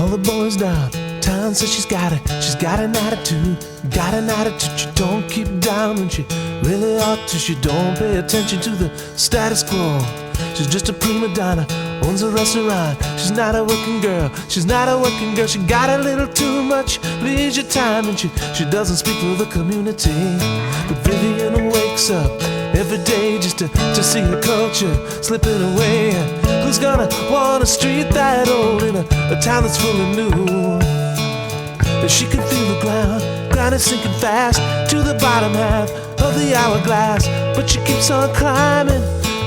all the boys downtown says she's got an attitude, you don't keep it down when she really ought to. She don't pay attention to the status quo. She's just a prima donna, owns a restaurant. She's not a working girl, she got a little too much leisure time, and she doesn't speak for the community. But Vivian wakes up every day just to see her culture slipping away. Who's gonna want a street that old in a town that's full of new? She can feel the ground is sinking fast to the bottom half of the hourglass, but she keeps on climbing,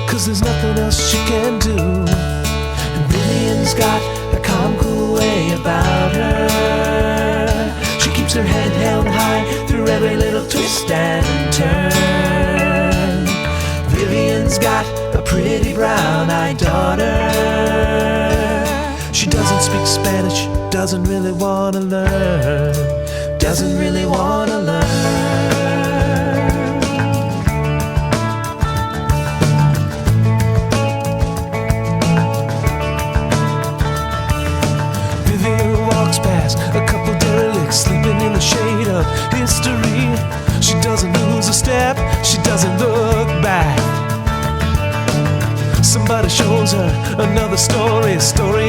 'cause there's nothing else she can do. And Vivian's got a calm, cool way about her. She keeps her head held high through every little twist and turn. Vivian's got a pretty brown-eyed daughter. She doesn't speak Spanish, doesn't really wanna learn, doesn't really wanna learn. Vivian walks past a couple derelicts sleeping in the shade of history. She doesn't lose a step, she doesn't look back. Somebody shows her another story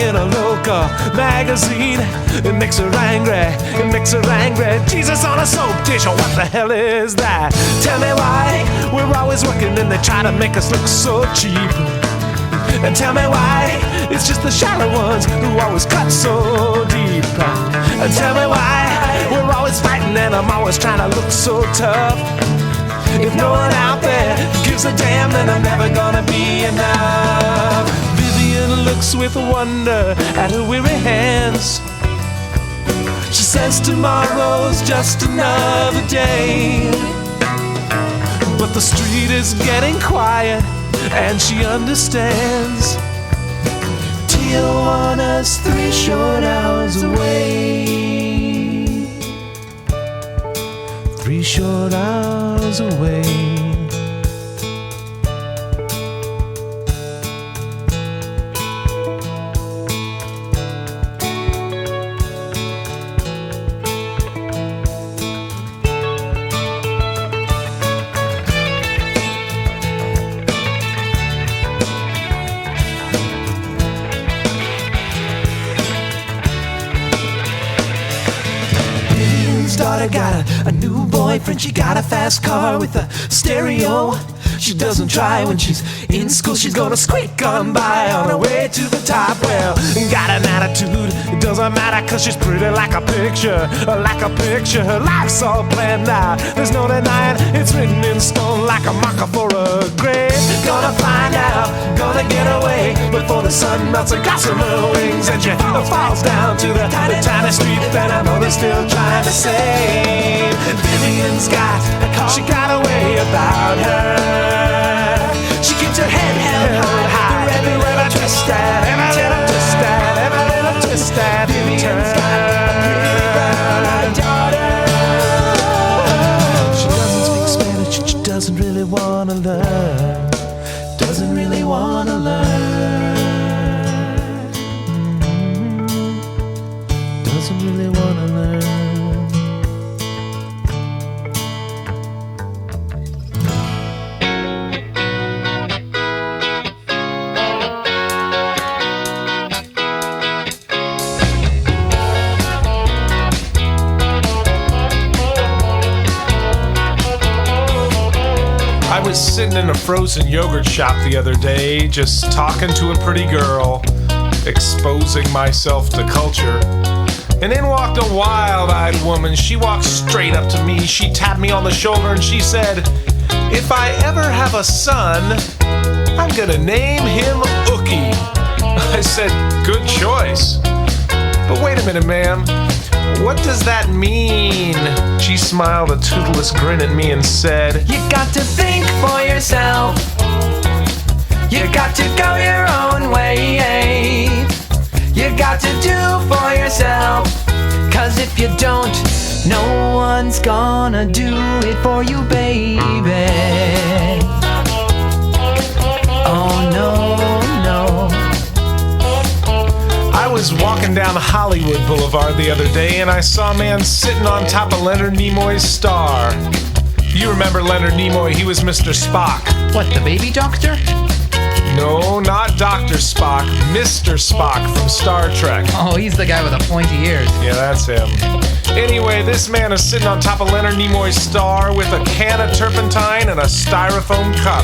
in a local magazine. It makes her angry, Jesus on a soap dish, oh what the hell is that? Tell me why we're always working and they try to make us look so cheap. And tell me why it's just the shallow ones who always cut so deep. And tell me why we're always fighting and I'm always trying to look so tough. If no one out there gives a damn, then I'm never gonna be enough. Vivian looks with wonder at her weary hands. She says tomorrow's just another day. But the street is getting quiet and she understands. Tijuana's 3 short hours away. 3 short hours away. Daughter got a new boyfriend, she got a fast car with a stereo. She doesn't try when she's in school, she's gonna squeak on by on her way to the top. Well, got an attitude, it doesn't matter 'cause she's pretty like a picture, Her life's all planned out, there's no denying, it's written in stone like a marker for a grave. Gonna find out, gonna get away before the sun melts and gossamer wings, and she falls down to the tiny street that her mother's still trying to save. Vivian's she got a way about her. She keeps her head held high through every little twist and every little twist and Vivian's got a pretty brown-eyed daughter. She doesn't speak Spanish and she doesn't really wanna learn, doesn't really wanna learn, doesn't really wanna learn. I was sitting in a frozen yogurt shop the other day, just talking to a pretty girl, exposing myself to culture. And in walked a wild-eyed woman. She walked straight up to me, she tapped me on the shoulder and she said, "If I ever have a son, I'm gonna name him Ookie." I said, "Good choice. But wait a minute, ma'am. What does that mean?" She smiled a toothless grin at me and said, "You got to think for yourself. You got to go your own way. You got to do for yourself. 'Cause if you don't, no one's gonna do it for you, baby. Oh no, no." I was walking down down Hollywood Boulevard the other day and I saw a man sitting on top of Leonard Nimoy's star. You remember Leonard Nimoy, he was Mr. Spock. What, the baby doctor? No, not Dr. Spock, Mr. Spock from Star Trek. Oh, he's the guy with the pointy ears. Yeah, that's him. Anyway, this man is sitting on top of Leonard Nimoy's star with a can of turpentine and a styrofoam cup.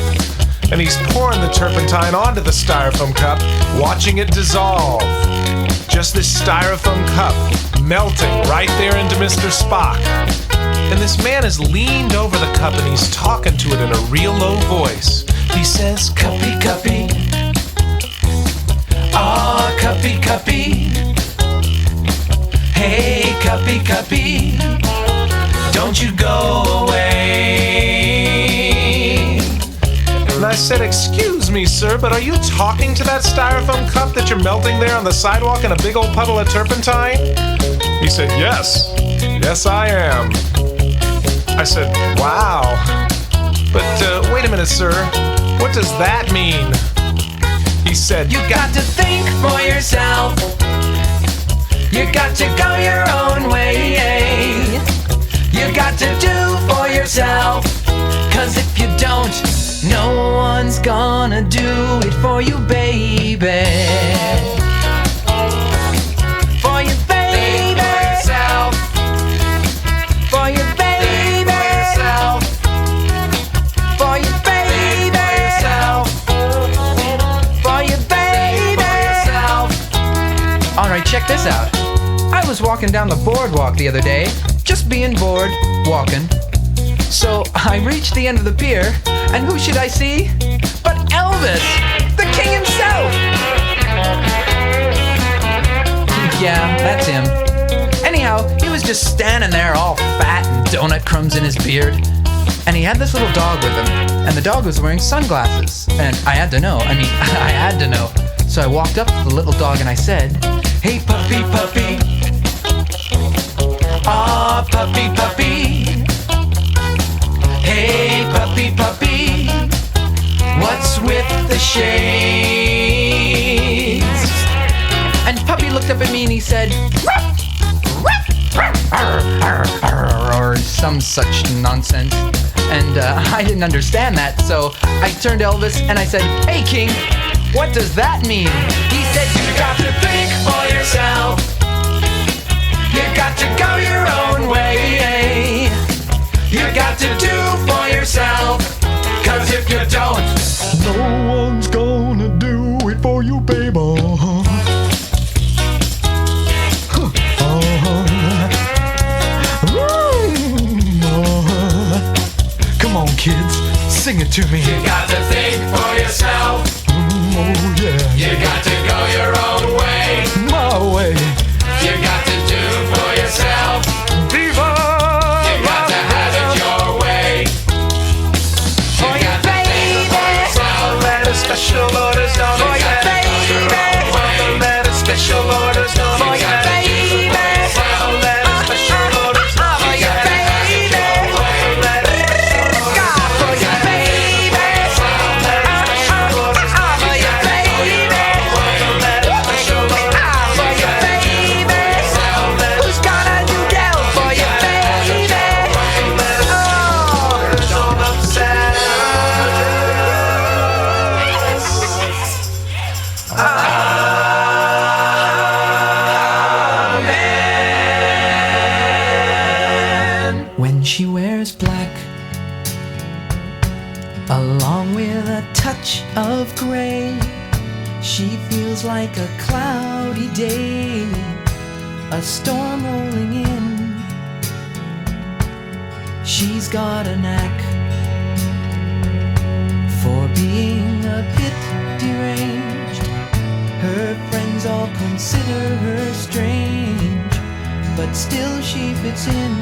And he's pouring the turpentine onto the styrofoam cup, watching it dissolve. Just this styrofoam cup melting right there into Mr. Spock. And this man has leaned over the cup and he's talking to it in a real low voice. He says, "Cuppy, cuppy. Aw, cuppy, cuppy. Hey, cuppy, cuppy. Don't you go away." And I said, "Excuse me, sir, but are you talking to that styrofoam cup that you're melting there on the sidewalk in a big old puddle of turpentine?" He said, "Yes. Yes, I am." I said, "Wow. But wait a minute, sir. What does that mean?" He said, You got to think for yourself. You got to go your own way. You got to do for yourself. 'Cause if you don't, no one's gonna do it for you, baby. For you, baby. For you, baby. For you, baby. For you, baby. Alright, check this out. I was walking down the boardwalk the other day, just being bored, walking. So I reached the end of the pier, and who should I see but Elvis, the king himself. Yeah, that's him. Anyhow, he was just standing there all fat and donut crumbs in his beard. And he had this little dog with him, and the dog was wearing sunglasses. And I had to know. I had to know. So I walked up to the little dog and I said, "Hey, puppy, puppy. Aw, puppy, puppy. Hey, puppy, puppy. What's with the shades?" And Puppy looked up at me and he said, "Ruff, ruff, ruff, arr, arr, arr," or some such nonsense. And I didn't understand that, so I turned to Elvis and I said, "Hey, King, what does that mean?" He said, "You got to think for yourself. You got to go your own way. You got to do for yourself. 'Cause if you don't, No one's gonna do it for you, baby. Come on, kids, sing it to me. you got to think for yourself. Oh, yeah. You got to go your own way. My way. You got to do for yourself. "Viva! You got to have it your way. You got to think for yourself. Let a special orders don't For your baby. Let a special orders don't For your baby. Let a special orders For your baby. God, for your baby. For your baby. Who's gonna do Del for your baby? When she wears black, along with a touch of gray, she feels like a cloudy day, a storm rolling in. She's got a knack for being a bit deranged. Her friends all consider her strange, but still she fits in.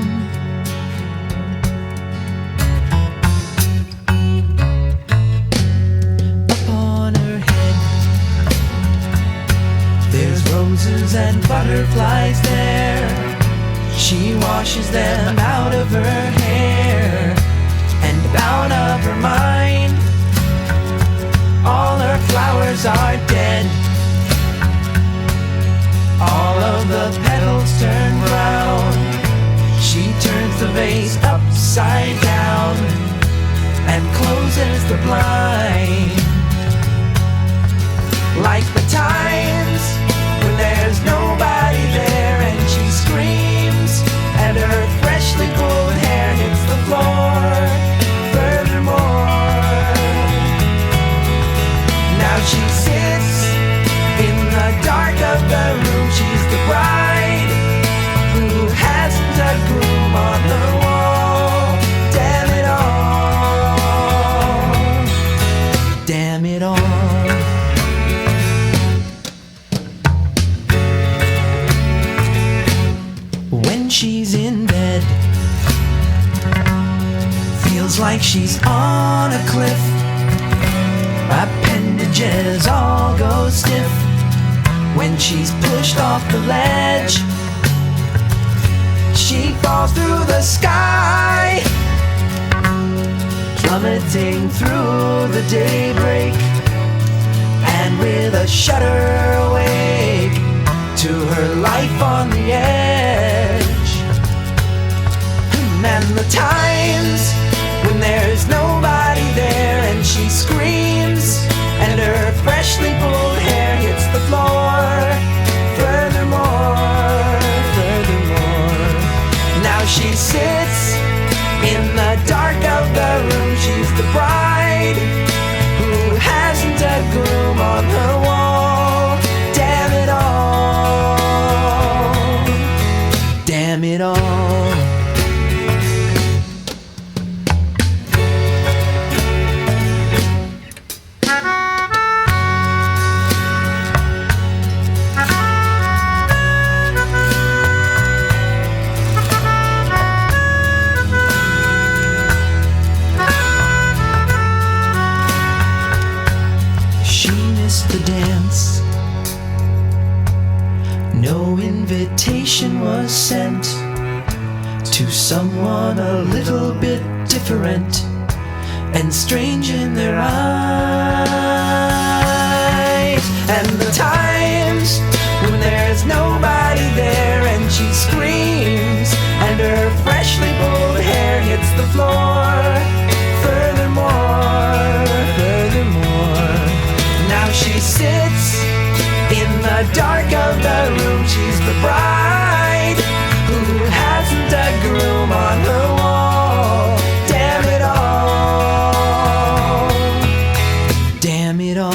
Upon her head, there's roses and butterflies there. She washes them out of her hair and out of her mind. All her flowers are dead. all of the petals turn brown. She turns the vase upside down and closes the blind. Like the times when there's nobody there and she screams and her freshly pulled hair hits the floor. Furthermore, now she sits in the dark of the room. She's the bride who hasn't a groom on her wall. Damn it all. Damn it all. When she's in bed, feels like she's on a cliff. Appendages all go stiff when she's pushed off the ledge. She falls through the sky, plummeting through the daybreak, and with a shudder awake to her life on the edge. And the times when there's nobody there and she screams and her freshly pulled hair hits the floor. Furthermore, now she sits in the dark of the room. She's the bride who hasn't a groom on her wall. Damn it all. Damn it all. The dance, no invitation was sent to someone a little bit different and strange in their eyes. And the times when there's nobody there and she screams and her freshly pulled hair hits the floor. Furthermore, now she sits in the dark of the room. She's the bride who hasn't a groom on her wall. Damn it all. Damn it all.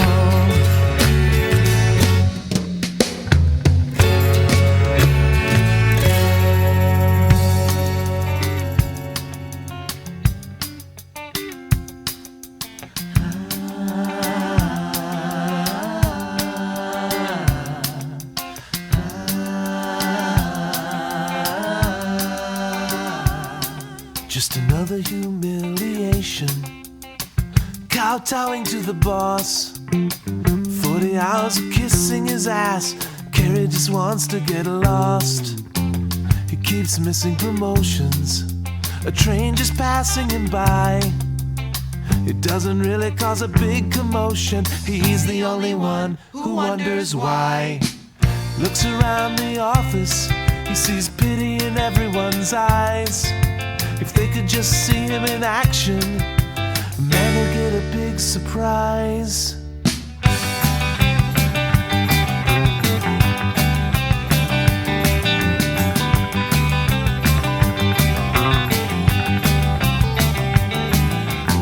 Just another humiliation, kowtowing to the boss. 40 hours of kissing his ass. Carrie just wants to get lost. He keeps missing promotions, a train just passing him by. It doesn't really cause a big commotion. He's the only one who wonders why. Looks around the office, he sees pity in everyone's eyes. If they could just see him in action, man will get a big surprise.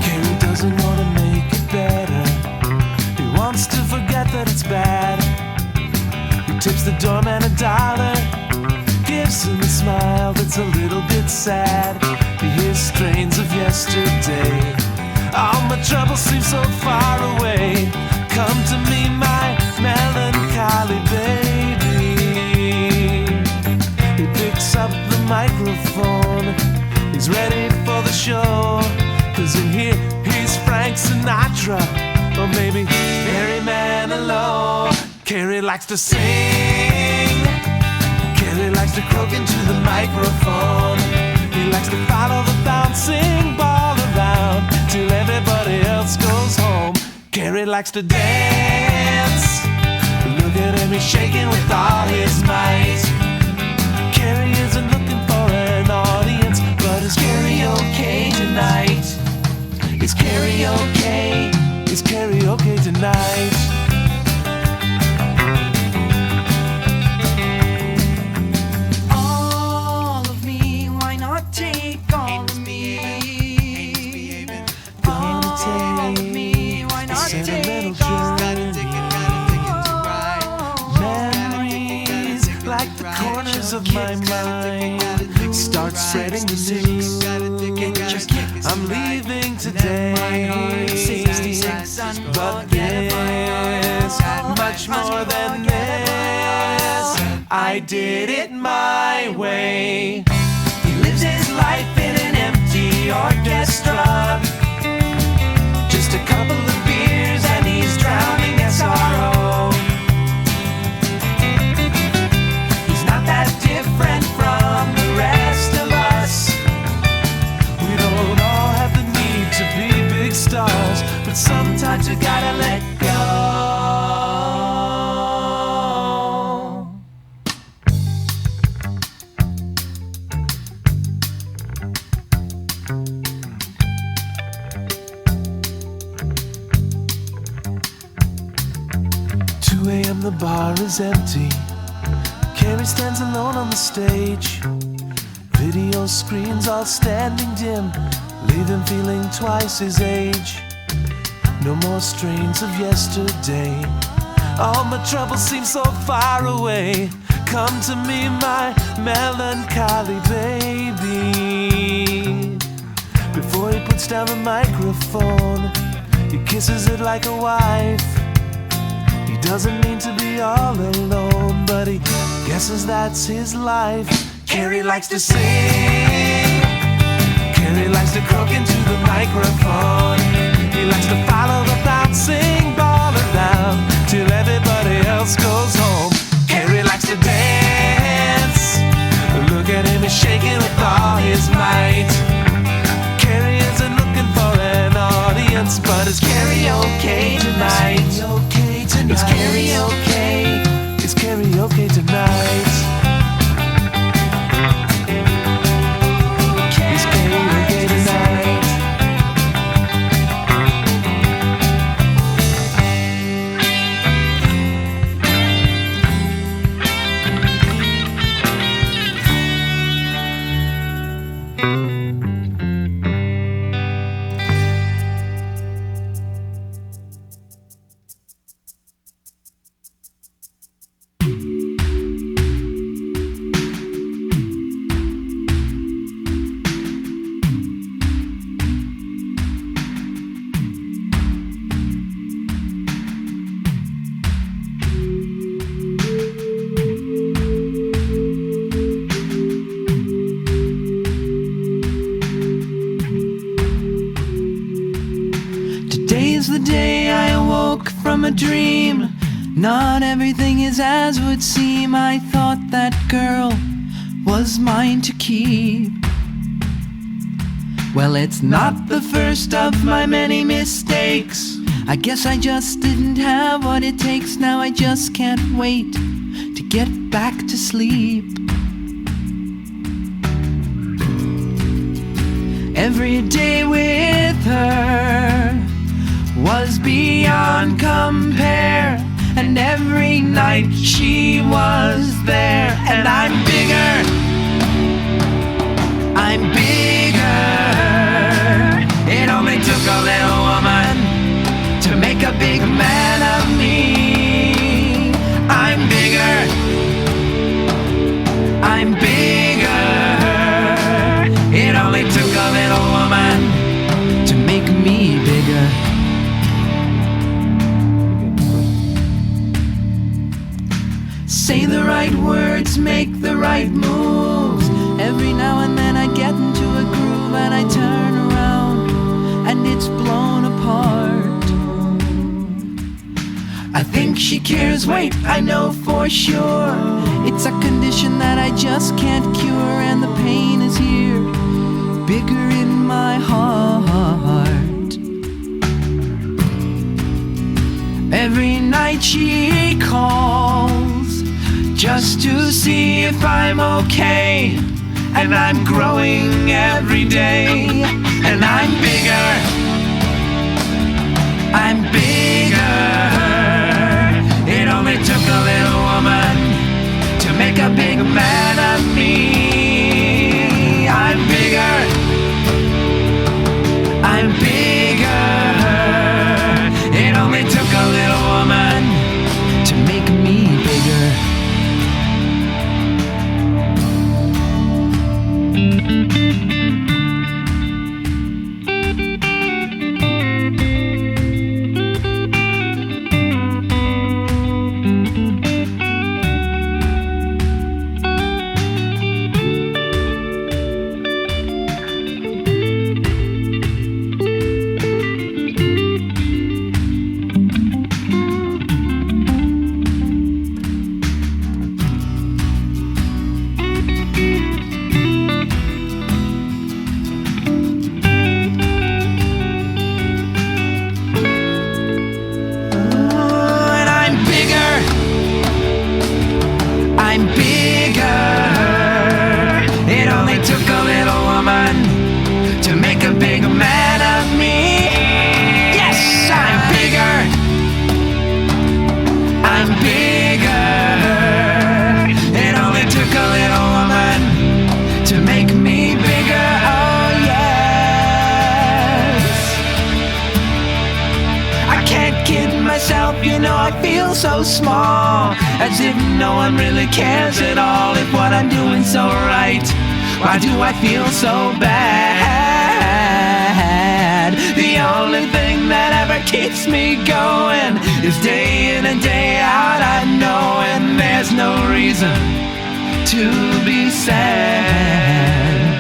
Carrie doesn't want to make it better. He wants to forget that it's bad. He tips the doorman $1, gives him a smile that's a little bit sad. He hears strains of yesterday. All my troubles seem so far away. Come to me, my melancholy baby. He picks up the microphone. He's ready for the show. 'Cause in here he's Frank Sinatra, or maybe Barry Manilow. Carrie likes to sing. Carrie likes to croak into the microphone. He likes to follow the bouncing ball around till everybody else goes home. Carrie likes to dance. Look at him, he's shaking with all his might. Carrie isn't looking for an audience, but it's karaoke tonight. It's karaoke, it's karaoke tonight. All of me, why not take all of me? All of me, why not take all of me? Memories like the corners of my mind start spreading the news. I'm leaving today, but there's much more than this. I did it my way. He lives his life in an empty orchestra. Just a couple of beers and he's drowning their sorrow. He's not that different from the rest of us. We don't all have the need to be big stars, but sometimes we gotta let go. 2 a.m. the bar is empty. Carrie stands alone on the stage. Video screens all standing dim, leave him feeling twice his age. No more strains of yesterday. All my troubles seem so far away. Come to me, my melancholy baby. Before he puts down the microphone, he kisses it like a wife. He doesn't mean to be all alone, but he guesses that's his life. Carrie likes to sing. Carrie likes to croak into the microphone. He likes to follow the bouncing ball around till everybody else goes home. Carrie likes to dance. Look at him, he's shaking with all his might. Carrie isn't looking for an audience, but it's karaoke tonight. It's karaoke, it's karaoke tonight. It's karaoke tonight. Today's the day I awoke from a dream. Not everything is as would seem. I thought that girl was mine to keep. Well, it's not the first of my many mistakes. I guess I just didn't have what it takes. Now I just can't wait to get back to sleep. Every day with her was beyond compare, and every night she was there. And I'm bigger, I'm bigger. It only took a little woman to make a big man of me. I'm bigger, I'm bigger. It only took a little woman to make me bigger. Say the right words, make the right moves. Every now and then I get into a groove and I turn around and it's blown apart. I think she cares, wait, I know for sure. It's a condition that I just can't cure, and the pain is here, bigger in my heart. Every night she calls just to see if I'm okay. And I'm growing every day. And I'm bigger. I'm bigger. It only took a little woman to make a big man of me. I'm bigger. I'm bigger. It only took a little woman to make me bigger. I'm bigger. It only took a little woman to make a big man of me. Yes, I'm bigger. I'm bigger. It only took a little woman to make me bigger. Oh yes. I can't kid myself, you know I feel so small, as if no one really cares at all. If what I'm doing so right, why do I feel so bad? The only thing that ever keeps me going is day in and day out I know, and there's no reason to be sad.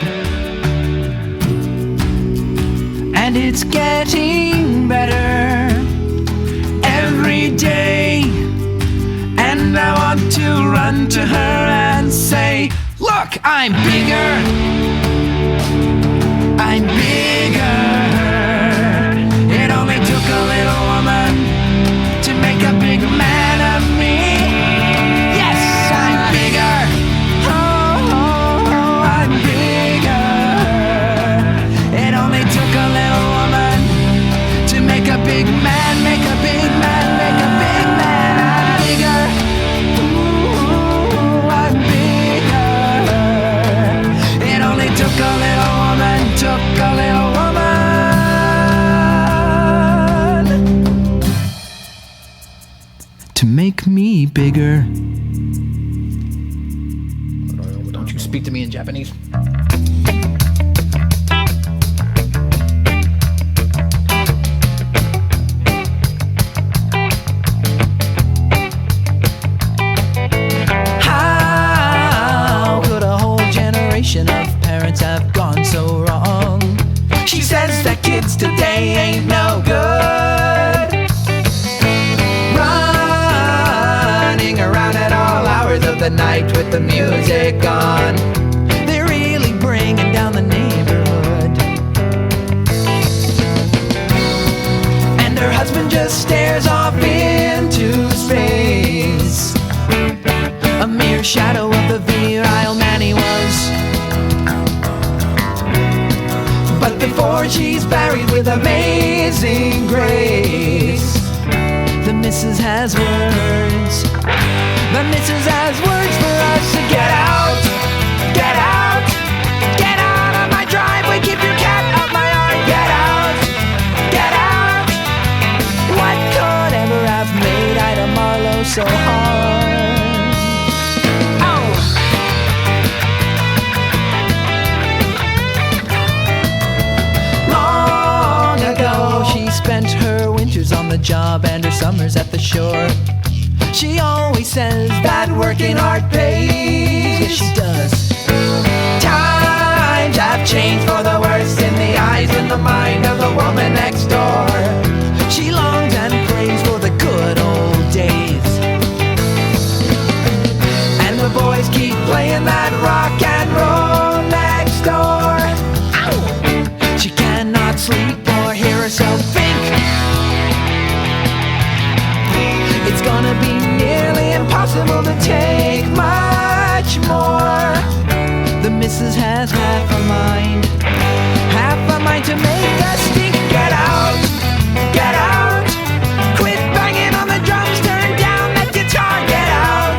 And it's getting better every day, and I want to run to her and say, look, I'm bigger. I'm bigger. It only took a little woman to make a big man of me. Yes, I'm bigger. Oh, oh, oh, I'm bigger. It only took a little woman to make a big man, make a big man, make a big man. I'm bigger. Ooh, I'm bigger. It only took a little woman, took a little woman to make me bigger. Don't you speak to me in Japanese? How could a whole generation of parents have gone so wrong? She says that kids today ain't no good, running around at all hours of the night with the music on. They're really bringing down the neighborhood. And her husband just stares off into space, a mere shadow of the virile man he was. But before she's buried with amazing grace, the missus has words. The missus has words for us to get out. Get out. Get out of my driveway. Keep your cat out my yard. Get out. Get out. What could ever have made Ida Marlowe so hard? Long ago, she spent her winters on the job and her summers at the shore. She always says that working hard pays. Yes, she does. Times have changed for the worse in the eyes and the mind of the woman next door. She longs and prays for the good old days, and the boys keep playing that rock and roll next door. Ow! She cannot sleep or hear herself think. impossible to take much more. The missus has half a mind to make us think. Get out, get out. Quit banging on the drums, turn down that guitar. Get out,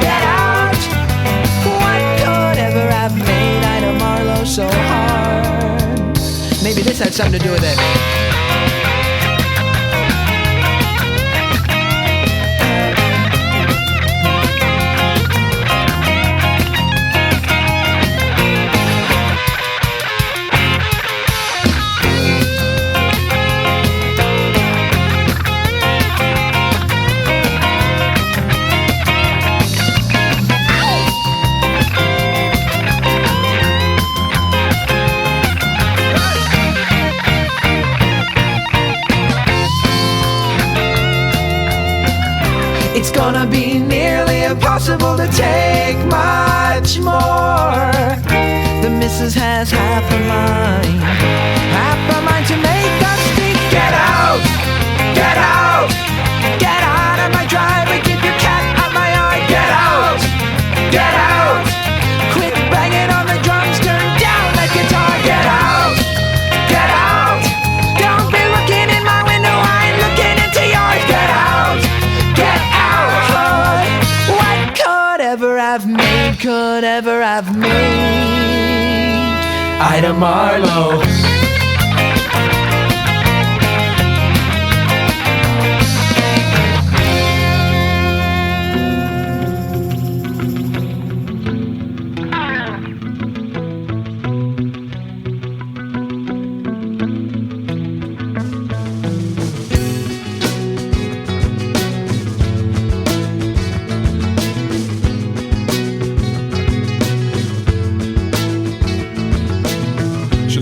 get out. What could ever have made Ida Marlowe so hard? Maybe this had something to do with it. It's gonna be nearly impossible to take much more. The missus has half a mind to make us think. Get out, get out, get out of my driveway, keep your cat out my yard. Get out, get out, quit banging on the drums, turn down that guitar. Get out, get out, don't be looking in my window, I ain't looking into yours. Get out, get out. What could ever have made Ida Marlowe?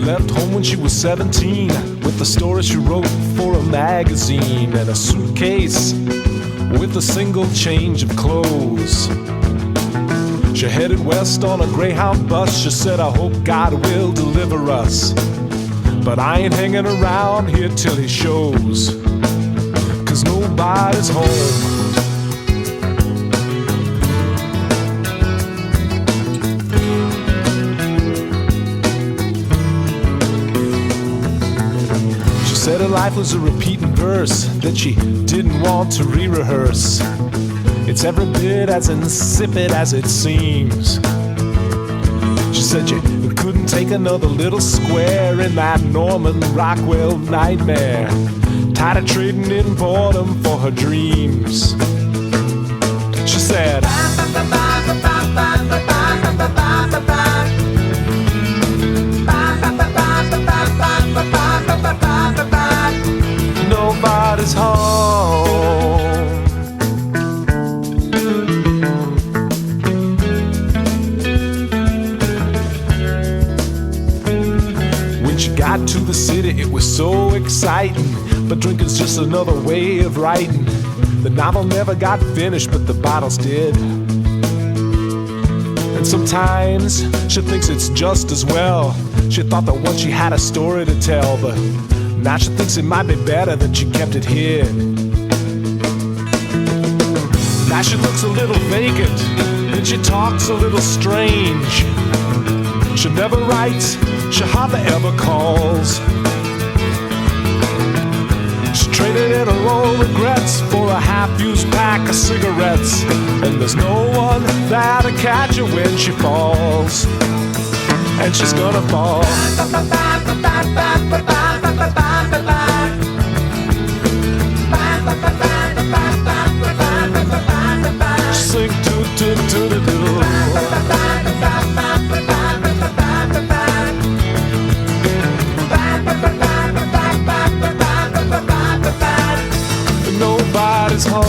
Left home when she was 17 with the story she wrote for a magazine and a suitcase with a single change of clothes. She headed west on a Greyhound bus. She said, I hope God will deliver us, but I ain't hanging around here till he shows, 'cause nobody's home. Said her life was a repeating verse that she didn't want to re-rehearse. It's every bit as insipid as it seems. She said you couldn't take another little square in that Norman Rockwell nightmare, tired of trading in boredom for her dreams. She said, nobody's home. When she got to the city, it was so exciting, but drinking's just another way of writing. The novel never got finished, but the bottles did. And sometimes she thinks it's just as well. She thought that once she had a story to tell, but now she thinks it might be better that she kept it hid. Now she looks a little vacant, and she talks a little strange. She never writes, she hardly ever calls. She traded in her own regrets for a half-used pack of cigarettes, and there's no one there to catch her when she falls. And she's gonna fall. Sing to-do-do-do-do. Nobody's home.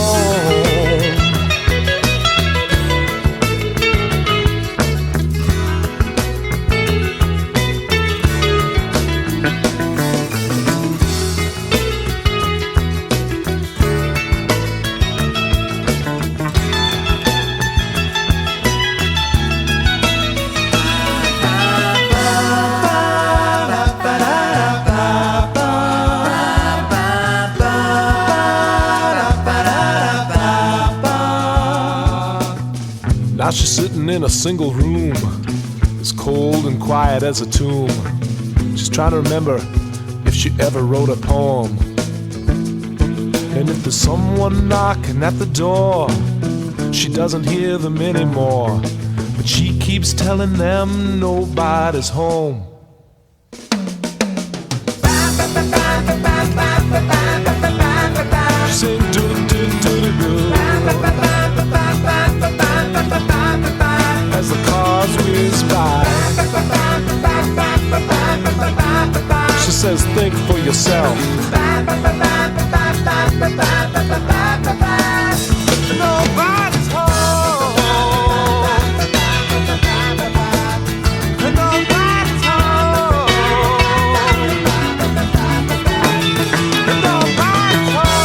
Now she's sitting in a single room, as cold and quiet as a tomb. She's trying to remember if she ever wrote a poem. And if there's someone knocking at the door, she doesn't hear them anymore, but she keeps telling them nobody's home. She sing do-do-do-do-do as the cars whiz by. She says, think for yourself. Nobody's home. Nobody's home. Nobody's home.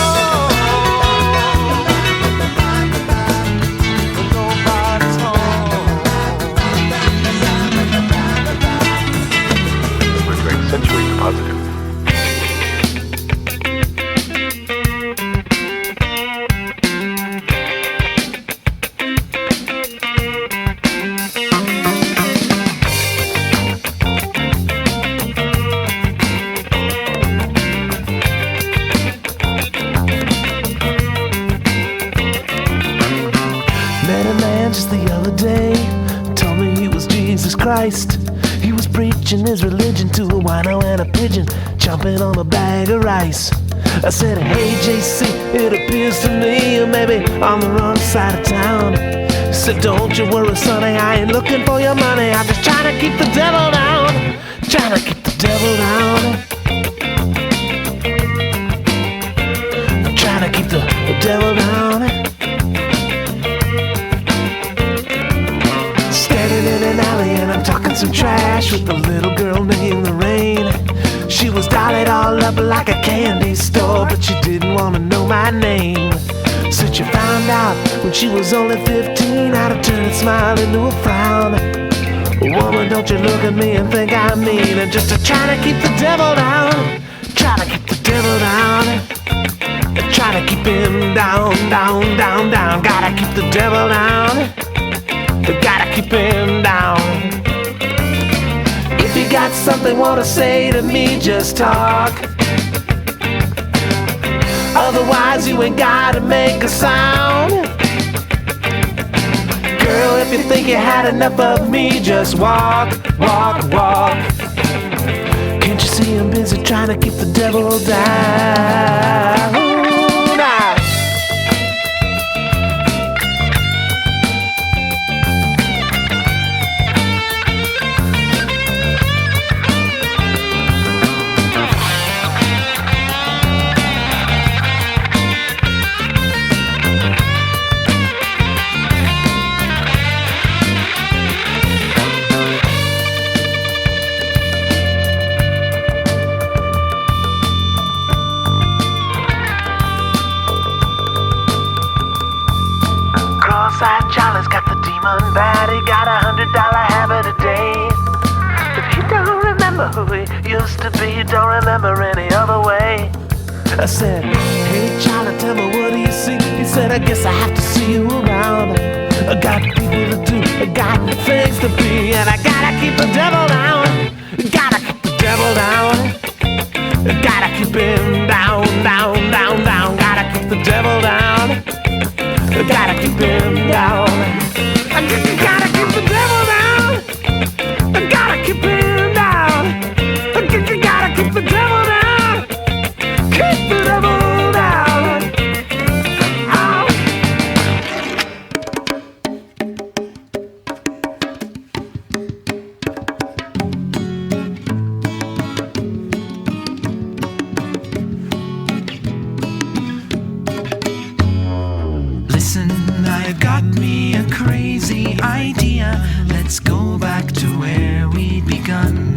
Nobody's home. We're to accentuate the positive. Just the other day, told me he was Jesus Christ. He was preaching his religion to a wino and a pigeon, chomping on a bag of rice. I said, hey JC, it appears to me you may be on the wrong side of town. He said, don't you worry sonny, I ain't looking for your money, I'm just trying to keep the devil down, trying to keep the devil down, trying to keep the devil down. In an alley and I'm talking some trash with a little girl named Lorraine. She was dollied all up like a candy store, but she didn't want to know my name. Said she found out when she was only 15 how to turn a smile into a frown. Woman, don't you look at me and think I'm mean, and just to try to keep the devil down, try to keep the devil down, try to keep him down, down, down, down. Gotta keep the devil down, gotta keep him down. If you got something wanna say to me, just talk. Otherwise you ain't gotta make a sound. Girl, if you think you had enough of me, just walk, walk, walk. Can't you see I'm busy trying to keep the devil down? Charlie's got the demon bad, he got $100 habit a day. But he don't remember who he used to be, he don't remember any other way. I said, hey Charlie, tell me what do you see? He said, I guess I have to see you around. I got people to do, I got things to be, and I gotta keep the devil down, gotta keep the devil down, gotta keep him down, down, down, down. Gotta keep the devil down, gotta keep him down. I gotta keep the devil down, I gotta keep him down. I gotta keep the devil down, keep the devil down. Oh. Listen, I got me a crazy idea. Let's go back to where we'd begun.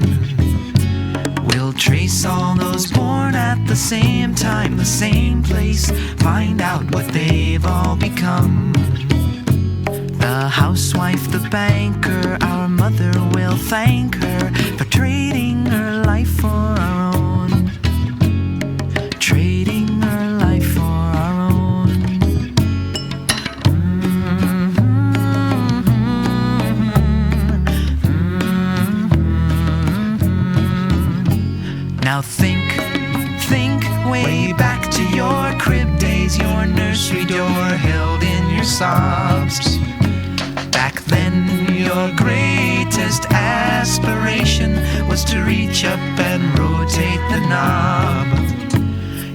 We'll trace all those born at the same time, the same place, find out what they've all become. The housewife, the banker, our mother will thank her for trading her life for our own. Trading her life for our own. nursery door held in your sobs. Back then, your greatest aspiration was to reach up and rotate the knob.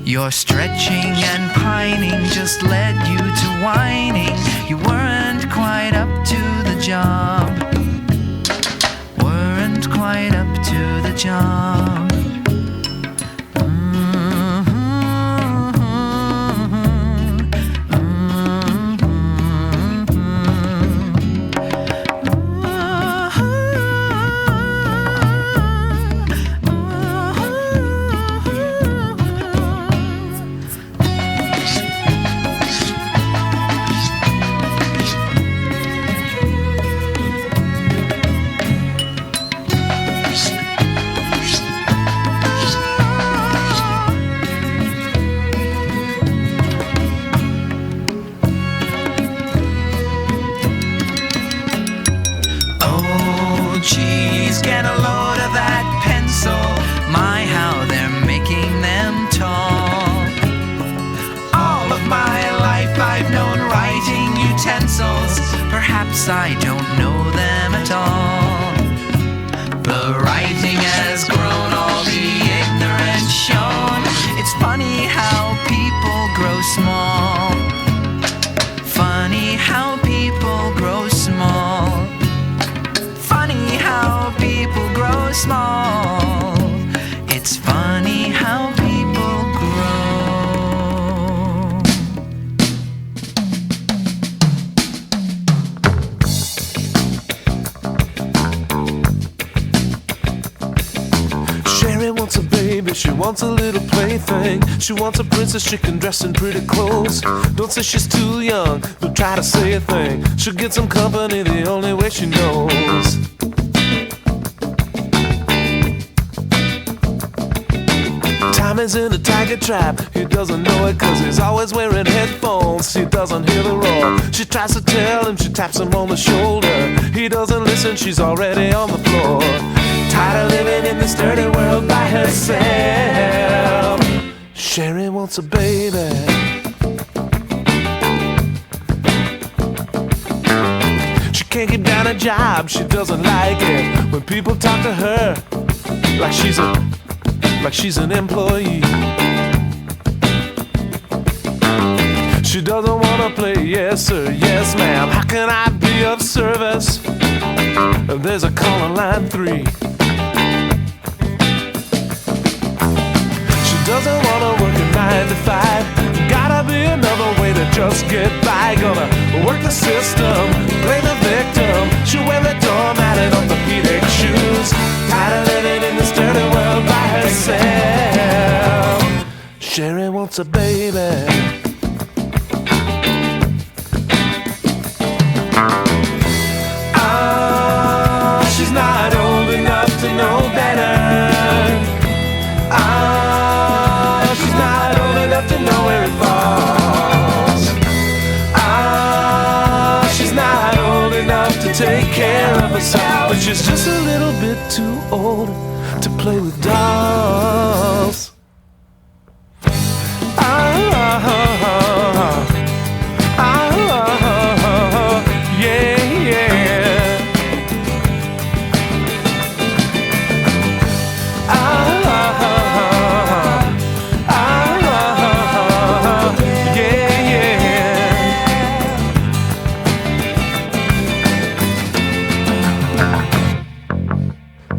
Your stretching and pining just led you to whining. You weren't quite up to the job. Weren't quite up to the job. Geez, get a load of that pencil. My, how they're making them tall. All of my life I've known writing utensils. Perhaps I don't know them at all. The writing has grown, all the ignorance shown. It's funny how people grow small. Funny how people grow small. Funny how people grow small. It's funny how people grow. Sherry wants a baby, she wants a little plaything. She wants a princess she can dress in pretty clothes. Don't say she's too young, don't try to say a thing. She'll get some company the only way she knows. Tommy's in a tiger trap, he doesn't know it cause he's always wearing headphones. He doesn't hear the roar. She tries to tell him, she taps him on the shoulder. He doesn't listen, she's already on the floor. Tired of living in this dirty world by herself. Sherry wants a baby. She can't keep down a job, she doesn't like it when people talk to her like she's an employee. She doesn't wanna play yes sir, yes ma'am. How can I be of service? There's a call on line 3. She doesn't wanna work a 9 to 5. Gotta be another way to just get by. Gonna work the system, play the victim. She'll wear the doormat and orthopedic shoes. Tired of living in this dirty world by herself. Sherry wants a baby. She's not old enough to know better. She's not old enough to know where it falls. She's not old enough to take care of herself, but she's just a little bit too old to play with dolls.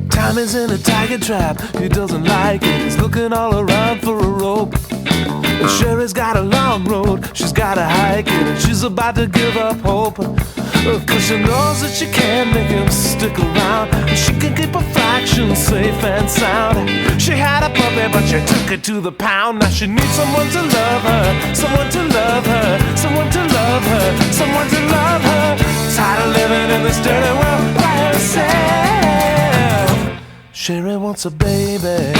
Tommy's in a tiger trap, he doesn't like it. He's looking all around for a rope. And Sherry's got a long road, she's gotta hike it. And she's about to give up hope, cause she knows that she can't make him stick around. And she can keep a fraction safe and sound. She had a puppy but she took it to the pound. Now she needs someone to love her, someone to love her, someone to love her, someone to love her. Tired of living in this dirty world by herself. Sherry wants a baby.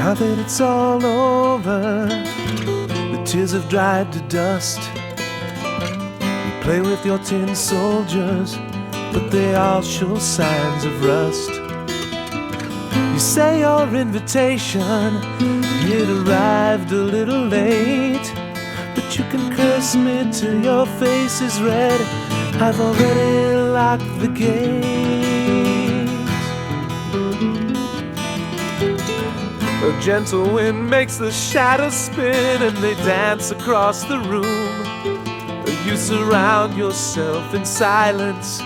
Now that it's all over, the tears have dried to dust. You play with your tin soldiers, but they all show signs of rust. You say your invitation, it arrived a little late, but you can curse me till your face is red. I've already locked the gate. A gentle wind makes the shadows spin and they dance across the room. You surround yourself in silence,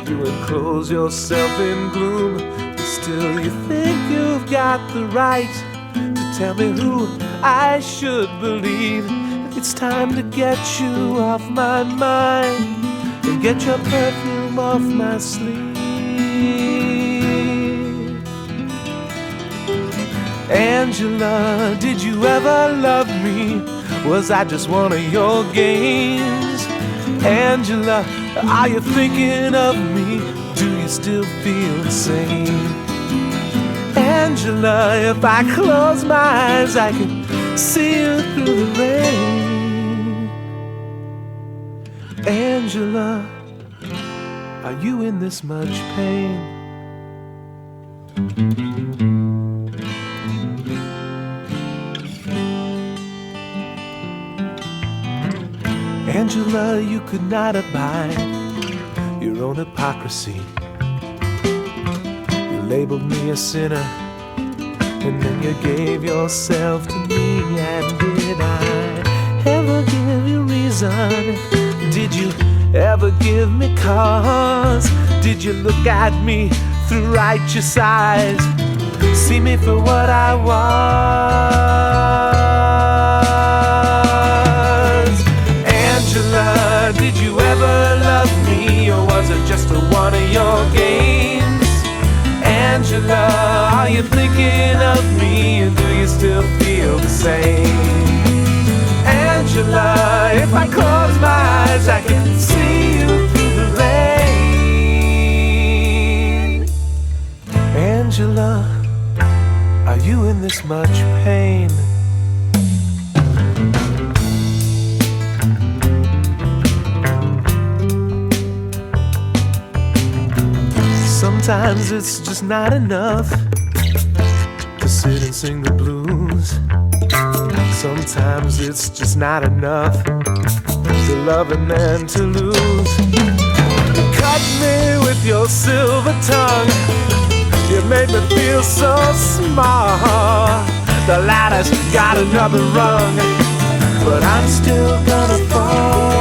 you enclose yourself in gloom. But still you think you've got the right to tell me who I should believe. It's time to get you off my mind and get your perfume off my sleeve. Angela, did you ever love me? Was I just one of your games? Angela, are you thinking of me? Do you still feel the same? Angela, if I close my eyes, I can see you through the rain. Angela, are you in this much pain? Angela, you could not abide your own hypocrisy. You labeled me a sinner, and then you gave yourself to me. And did I ever give you reason? Did you ever give me cause? Did you look at me through righteous eyes? See me for what I was? Angela, did you ever love me, or was it just one of your games? Angela, are you thinking of me, and do you still feel the same? Angela, if I close my eyes, I can see you through the rain. Angela, are you in this much pain? Sometimes it's just not enough to sit and sing the blues. Sometimes it's just not enough to love and then to lose. You cut me with your silver tongue, you made me feel so small. The ladder's got another rung, but I'm still gonna fall.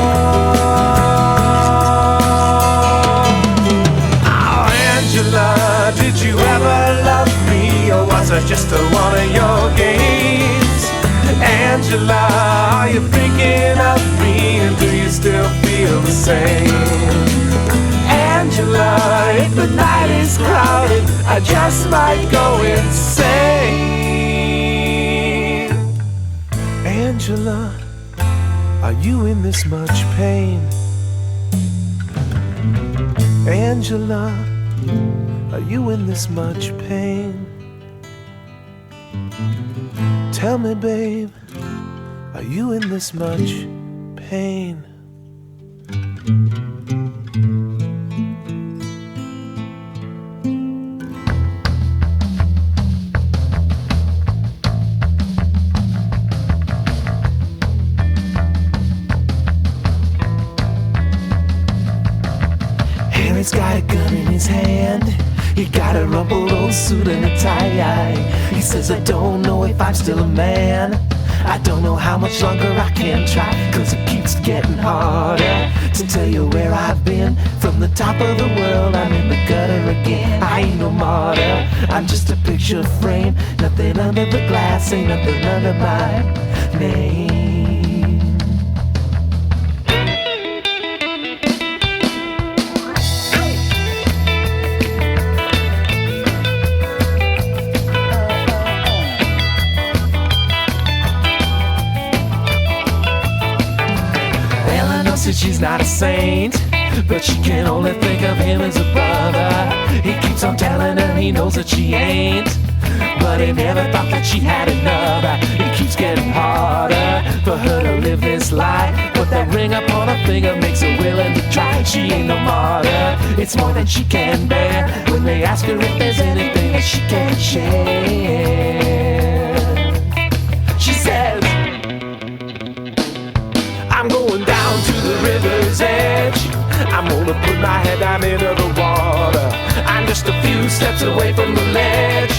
Oh, Angela, did you ever love me, or was I just one of your games? Angela, are you thinking of me, and do you still feel the same? Angela, if the night is crowded, I just might go insane. Angela, are you in this much pain? Angela, are you in this much pain? Tell me, babe, are you in this much pain? Harry's got a gun in his hand. He got a rumpled old suit and a tie. He says, I don't know if I'm still a man. I don't know how much longer I can try, 'cause it keeps getting harder to tell you where I've been. From the top of the world, I'm in the gutter again. I ain't no martyr, I'm just a picture frame. Nothing under the glass, ain't nothing under my name. Said she's not a saint, but she can only think of him as a brother. He keeps on telling her he knows that she ain't but he never thought that she had another. It keeps getting harder for her to live this life, but that ring upon her finger makes her willing to try. She ain't no martyr, it's more than she can bear when they ask her if there's anything that she can't share. She says, I'm going down to the river's edge. I'm gonna put my head down into the water. I'm just a few steps away from the ledge,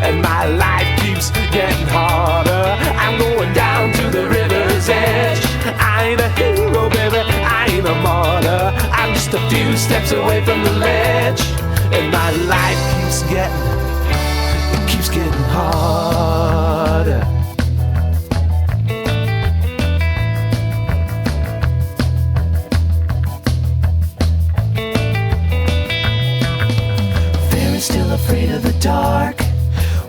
and my life keeps getting harder. I'm going down to the river's edge. I ain't a hero, baby, I ain't a martyr. I'm just a few steps away from the ledge, and my life keeps getting harder. Still afraid of the dark.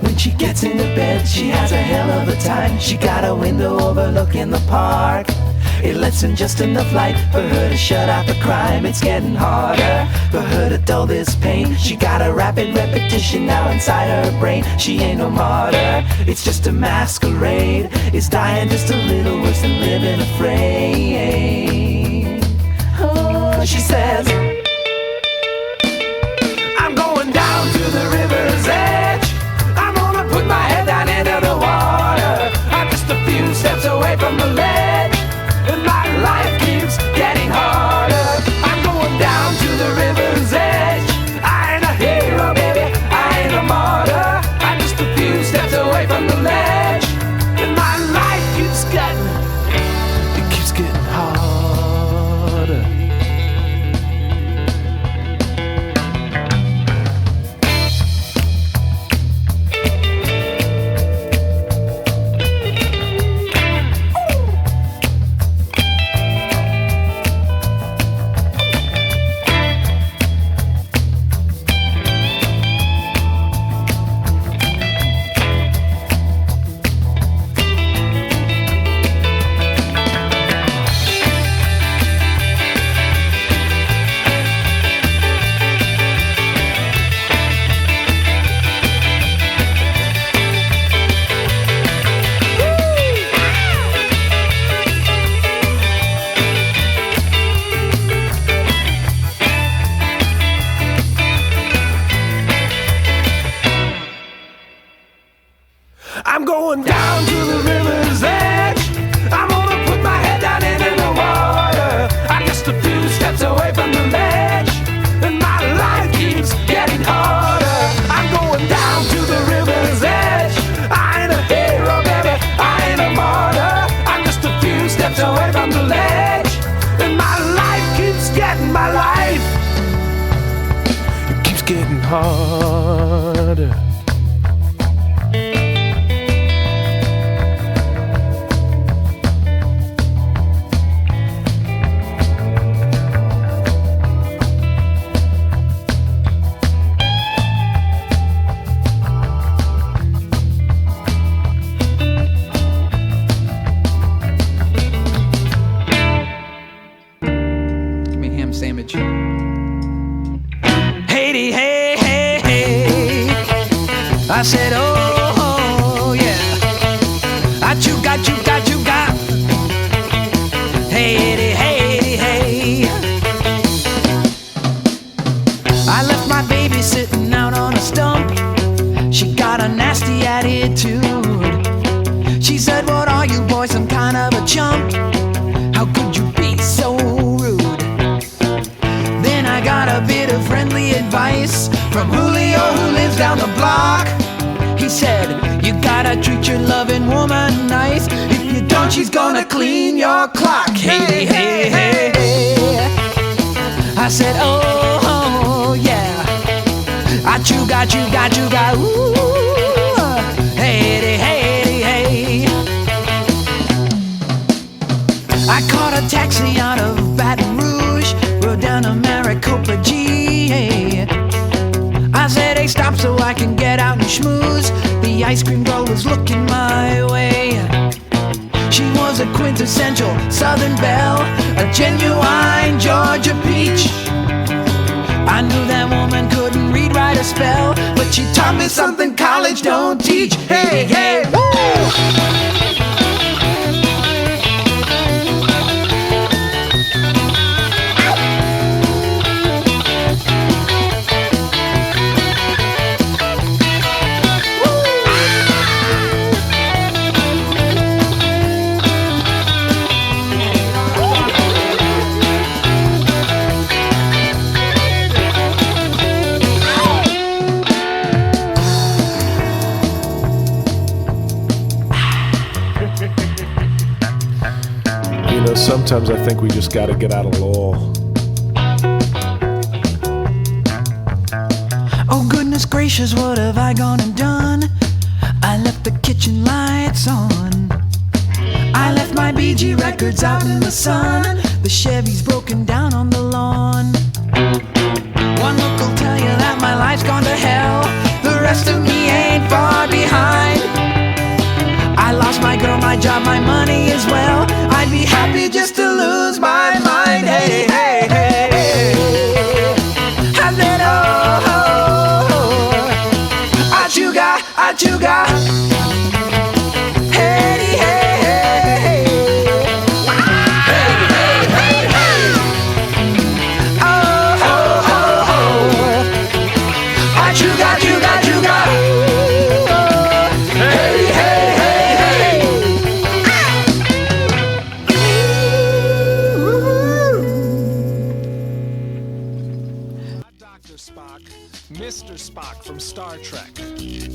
When she gets into bed, she has a hell of a time. She got a window overlooking the park. It lets in just enough light for her to shut out the crime. It's getting harder for her to dull this pain. She got a rapid repetition now inside her brain. She ain't no martyr, it's just a masquerade. It's dying just a little worse than living afraid. Oh, she says, to the river's edge. I'm gonna put my head down into the water. I'm just a few steps away from the ledge, and my life keeps getting harder. I'm going down to the river's edge. I ain't a hero, baby, I ain't a martyr. I'm just a few steps away from the ledge, and my life keeps getting harder. I'm going down to the river's edge. I'm gonna put my head down into the water. I'm just a few steps away from the ledge, and my life keeps getting harder. I'm going down to the river's edge. I ain't a hero, baby, I ain't a martyr. I'm just a few steps away from the ledge, and my life keeps getting it keeps getting harder. Sandwich. Hey, hey, hey, hey. I said, oh, yeah. I got. Hey, hey, hey. I left my baby sitting out on a stump. She got a nasty attitude. She said, what are you boys, some kind of a chump? How could you be so rude? Then I got a bit of friendly advice from Julio, who lives down the block. He said, you gotta treat your loving woman nice. If you don't, she's gonna clean your clock. Hey, hey, hey, hey. I said, oh, yeah. I got. Ooh, hey, hey, hey. I caught a taxi out of Baton Rouge, rode down to Maricopa, GA. I said, hey, stop so I can get out and schmooze. The ice cream girl was looking my way. She was a quintessential Southern belle, a genuine Georgia peach. I knew that woman couldn't read, write, or spell, but she taught me something college don't teach. Hey, hey, woo! Sometimes I think we just gotta get out of Lowell. Oh goodness gracious, what have I gone and done? I left the kitchen lights on. I left my BG records out in the sun. The Chevy's broken down on the lawn. One look will tell you that my life's gone to hell. The rest of me ain't far behind. I lost my girl, my job, my money as well. I'd be happy just to lose my mind. Hey, hey, hey, hey. I said, oh, oh, oh. Achuga, achuga. Hey, hey, hey, hey. Hey, hey, hey, hey. Oh, oh, oh, oh. Achuga, achuga, achuga. Mr. Spock from Star Trek.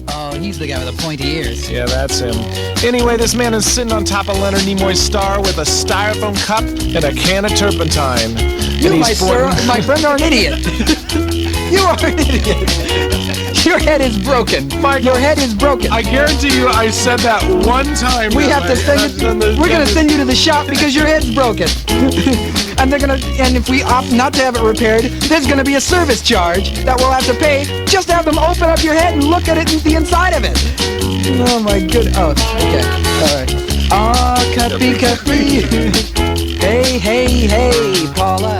Oh, he's the guy with the pointy ears. Yeah, that's him. Anyway, this man is sitting on top of Leonard Nimoy's star with a styrofoam cup and a can of turpentine. You, my friend, are an idiot. You are an idiot. Your head is broken. Your head is broken. I guarantee you I said that one time. We have to send you. We're going to send you to the shop because your head's broken. And if we opt not to have it repaired, there's gonna be a service charge that we'll have to pay just to have them open up your head and look at it and the inside of it. Oh my good. Oh, okay. All right. Ah, Capri. Hey, hey, hey, Paula.